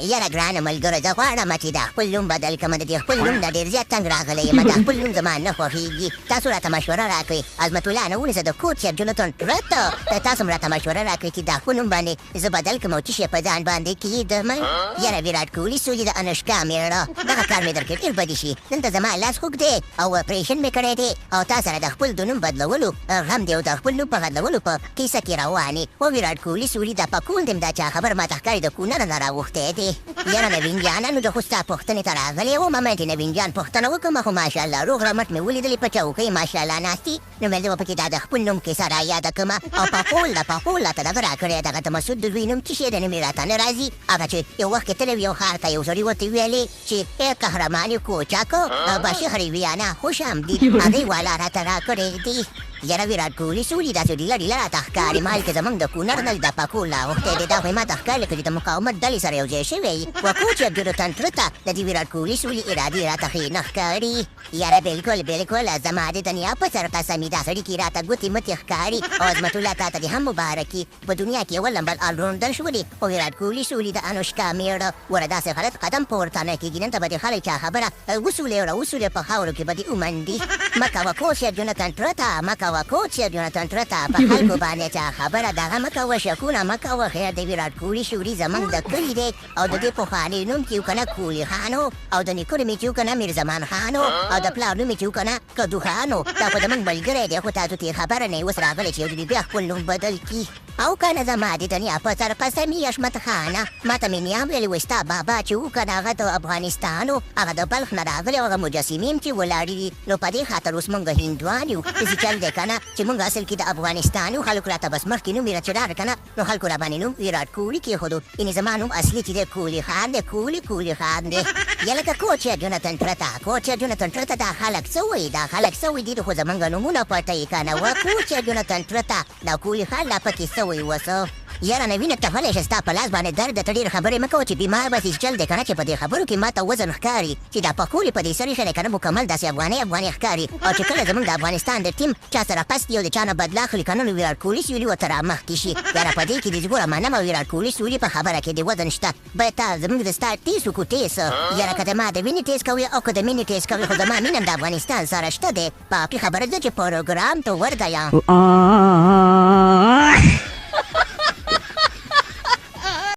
یاره ګرانه ملګرو زه غواړم چې د خپل نوم بدل کړم د دې خپل نوم نه ډېر زیات تنګ راغلی یم د خپل نوم زما نه خوښېږي تاسو راته مشوره راکړئ عظمت الله نه ونیسه د کوچ صاحب جونتن پرته تاسو هم راته مشوره راکړئ چې د خپل نوم باندې زه بدل کړم او څه شی په ځان باندې کېږدم یاره ویراټ کوهلي سولي د انوشکا مېړه دغه کار مې درکړی ډېر بدې شي دلته زما لاس خوږ دی او اپریشن مې کړی دی او تا سره د خپل د نوم بدلولو غم دی او د خپل نوم په بدلولو په کیسه کې روان یې و ویراټ کوهلي سولي دا پکول دیم دا چا خبر ماته ښکاري د کونړ نه راوښتی دی یاره نوین جانه نو د خو ستا پوښتنې ته راغلی وم مې نوین جان پوښتنه وکړم خو ماشاءالله روغ رمټ مې ولیدلې په چوکۍ ماشاءالله ناستي نو مې زه به پکې دا د خپل نوم کیسه راياده کړم او پاپول راته دغه راکړی دغه د مسعود د زوی نوم څه شی دی نوم یې راته نه راځي هغه چې یو وخت کې تللی یو ښار ته یو سړي ورته ویلې چې ای قهرمان کوچک بشهر ویانا خوش آمدید هغې والا راته راکړی دی یاره ویراټ کوهلي سولي داسې ډیله ډیله راته ښکاري مال کې زموږ د کونړ نه د پکول راوښتی دی دا خو یې ماته ښکاري لکه چې د مقاومت ډلې سره یو ځای شوی و کوچ عبدالوطن ترته د دې ویراټ کوهلي سولي ارادې راته ښې نه ښکاري یاره بلکل زما د دنیا په سر قسمي دا سړي کې راته ګوتې متې ښکاري او عظمت الله تا ته دې هم مبارکي په دنیا کې اول نمبر آلراونډر شولې خو ویراټ کوهلي سولي د انوشکا مېړه وره داسې غلط قدم پورته نه کېږي نن ته به دې خلک چا خبره وسولې او راوسولې په خاورو کې به دې ومنډي مه کوه کوچ جونتن ترته مه کوه کوچ جونتن ترته په خلکو باندې چا خبره دغه مه کوه شکونه مه کوه خیر د ویراټ کوهلي سولي زموږ د کلي دی او د دې پخواني نوم چې و که نه کولي خانو او د نیکه نوم یې چې و که نه میرزمان خانو او د پلار نوم یې چې و که نه کدو خانو دا خو زموږ ملګری دی خو تاسو ته خبره نه یې اوس راغلی چې یو ځلې بیا خپل نوم بدل کړي او کنه زما د دنیا په سر قسمي حشمت خانه ماته مې نیا ویلې وایي ستا بابا چې و که نه هغه د افغانستان و هغه د بلخ نه راغلی او هغه مجسمې هم چې ولاړې دي نو په دې خاطر اوس مونږ هندوان یو داسې چل دی که نه چې مونږ اصل کې د افغانستان یو خلکو راته بس مخکې نوم یې راچډار که نه نو خلکو را باندې نوم ویراټ کوهلي کېښودو یعنې زما نوم اصلي چې دی کوهلي خان دی کوهلي خان دی یا لکه کوچ جونتن ترته دا خلک څه وایي دا خلک څه وایي دي خو زمونږ نومونه پټوي که نه و کوچ جونتن ترته دا کوهلي خان لا پکې څه وایي وسه یاره نوینه تفلی شه ستا په لاس باندې درد ته ډېرې خبرې مه کوه چې بیمار بسې چل دی که نه چې په دې خبرو کې ماته وزن ښکاري چې دا پکولې په دې سر ایښی دی که نه مکمل داسې افغانۍ ښکاري او چې کله زموږ د افغانستان د ټیم چا سره پس دی او د چا نه بدله اخلي که نه نو ویراټ کوهلي سولي ورته رامخکې شي یاره په دې کې دې ګوره منم او ویراټ کوهلي سولي په خبره کې د وزن شته باید تا زموږ د ستا ټیس وکړو ټیس یاره که زما د وینې ټیس کوې او که د مینې ټیس کوې خو زما مینه د افغانستان سره شته دی باقي خبره ده چې پروګرام ته ورته یم